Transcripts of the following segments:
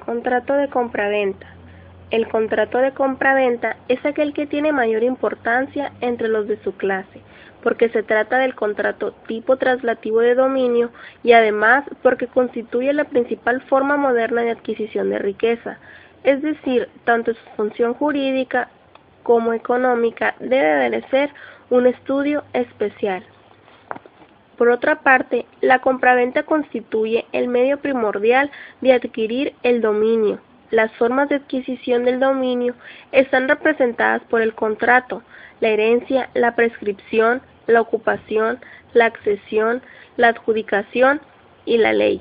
Contrato de compraventa. El contrato de compraventa es aquel que tiene mayor importancia entre los de su clase, porque se trata del contrato tipo traslativo de dominio y además porque constituye la principal forma moderna de adquisición de riqueza, es decir, tanto su función jurídica como económica debe de ser un estudio especial. Por otra parte, la compraventa constituye el medio primordial de adquirir el dominio. Las formas de adquisición del dominio están representadas por el contrato, la herencia, la prescripción, la ocupación, la accesión, la adjudicación y la ley.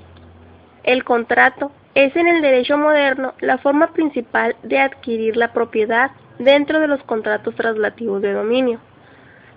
El contrato es en el derecho moderno la forma principal de adquirir la propiedad dentro de los contratos traslativos de dominio.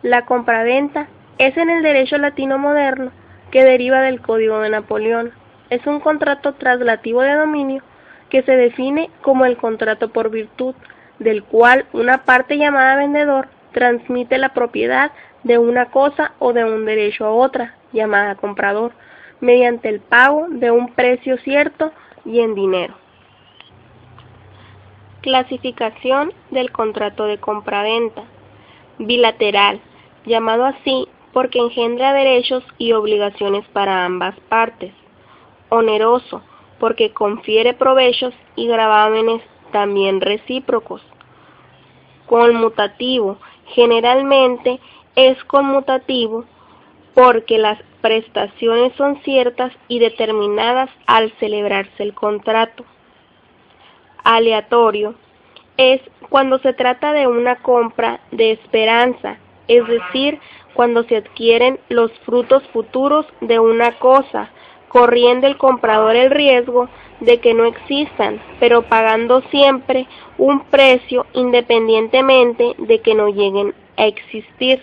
La compraventa es en el derecho latino moderno que deriva del Código de Napoleón. Es un contrato traslativo de dominio que se define como el contrato por virtud, del cual una parte llamada vendedor transmite la propiedad de una cosa o de un derecho a otra, llamada comprador, mediante el pago de un precio cierto y en dinero. Clasificación del contrato de compraventa. Bilateral, llamado así porque engendra derechos y obligaciones para ambas partes. Oneroso, porque confiere provechos y gravámenes también recíprocos. Conmutativo, generalmente es conmutativo porque las prestaciones son ciertas y determinadas al celebrarse el contrato. Aleatorio, es cuando se trata de una compra de esperanza, es decir, cuando se adquieren los frutos futuros de una cosa, corriendo el comprador el riesgo de que no existan, pero pagando siempre un precio independientemente de que no lleguen a existir.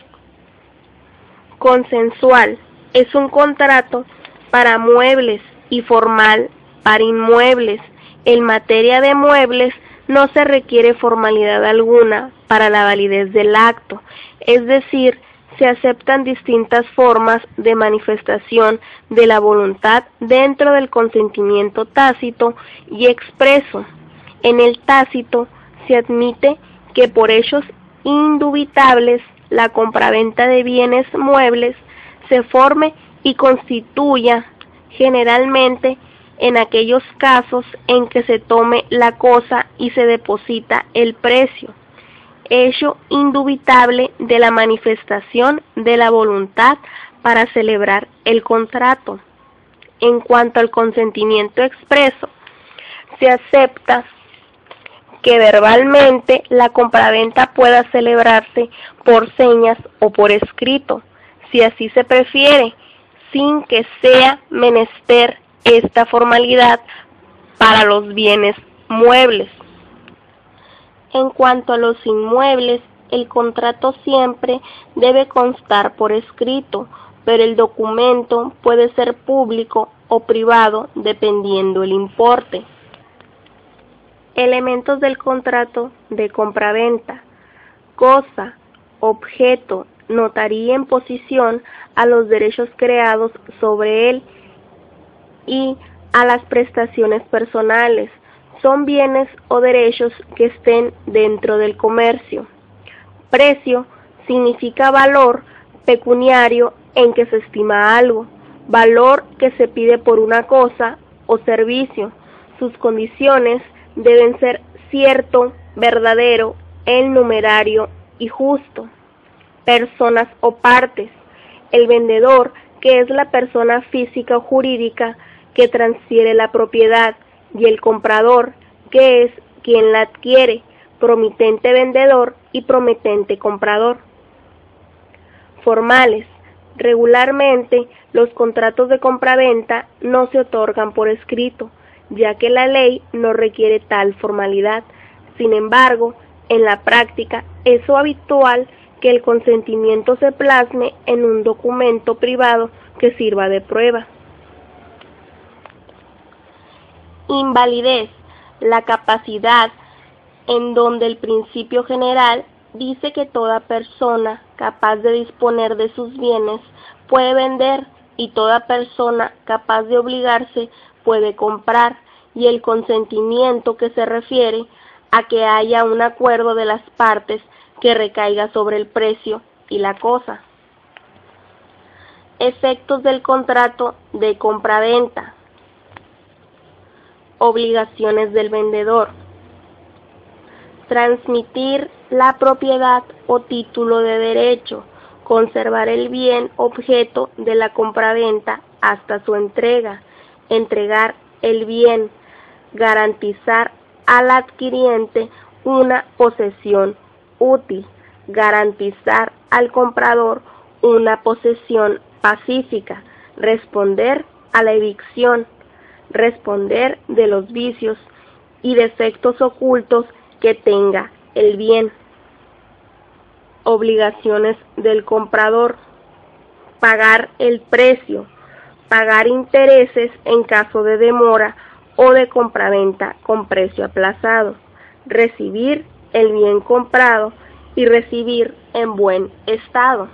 Consensual es un contrato para muebles y formal para inmuebles. En materia de muebles no se requiere formalidad alguna para la validez del acto, es decir, se aceptan distintas formas de manifestación de la voluntad dentro del consentimiento tácito y expreso. En el tácito se admite que por hechos indubitables la compraventa de bienes muebles se forme y constituya generalmente en aquellos casos en que se tome la cosa y se deposita el precio, hecho indubitable de la manifestación de la voluntad para celebrar el contrato. En cuanto al consentimiento expreso, se acepta que verbalmente la compraventa pueda celebrarse por señas o por escrito, si así se prefiere, sin que sea menester esta formalidad para los bienes muebles. En cuanto a los inmuebles, el contrato siempre debe constar por escrito, pero el documento puede ser público o privado dependiendo el importe. Elementos del contrato de compraventa: cosa, objeto, notaría en posición a los derechos creados sobre él y a las prestaciones personales. Son bienes o derechos que estén dentro del comercio. Precio significa valor pecuniario en que se estima algo, valor que se pide por una cosa o servicio. Sus condiciones deben ser cierto, verdadero, el numerario y justo. Personas o partes: el vendedor, que es la persona física o jurídica que transfiere la propiedad, y el comprador, que es quien la adquiere, promitente vendedor y promitente comprador. Formales: regularmente los contratos de compraventa no se otorgan por escrito, ya que la ley no requiere tal formalidad. Sin embargo, en la práctica es habitual que el consentimiento se plasme en un documento privado que sirva de prueba. Invalidez: la capacidad en donde el principio general dice que toda persona capaz de disponer de sus bienes puede vender y toda persona capaz de obligarse puede comprar, y el consentimiento, que se refiere a que haya un acuerdo de las partes que recaiga sobre el precio y la cosa. Efectos del contrato de compraventa. Obligaciones del vendedor. Transmitir la propiedad o título de derecho, conservar el bien objeto de la compraventa hasta su entrega, entregar el bien, garantizar al adquiriente una posesión útil, garantizar al comprador una posesión pacífica, responder a la evicción, responder de los vicios y defectos ocultos que tenga el bien. Obligaciones del comprador. Pagar el precio, pagar intereses en caso de demora o de compraventa con precio aplazado, recibir el bien comprado y recibir en buen estado.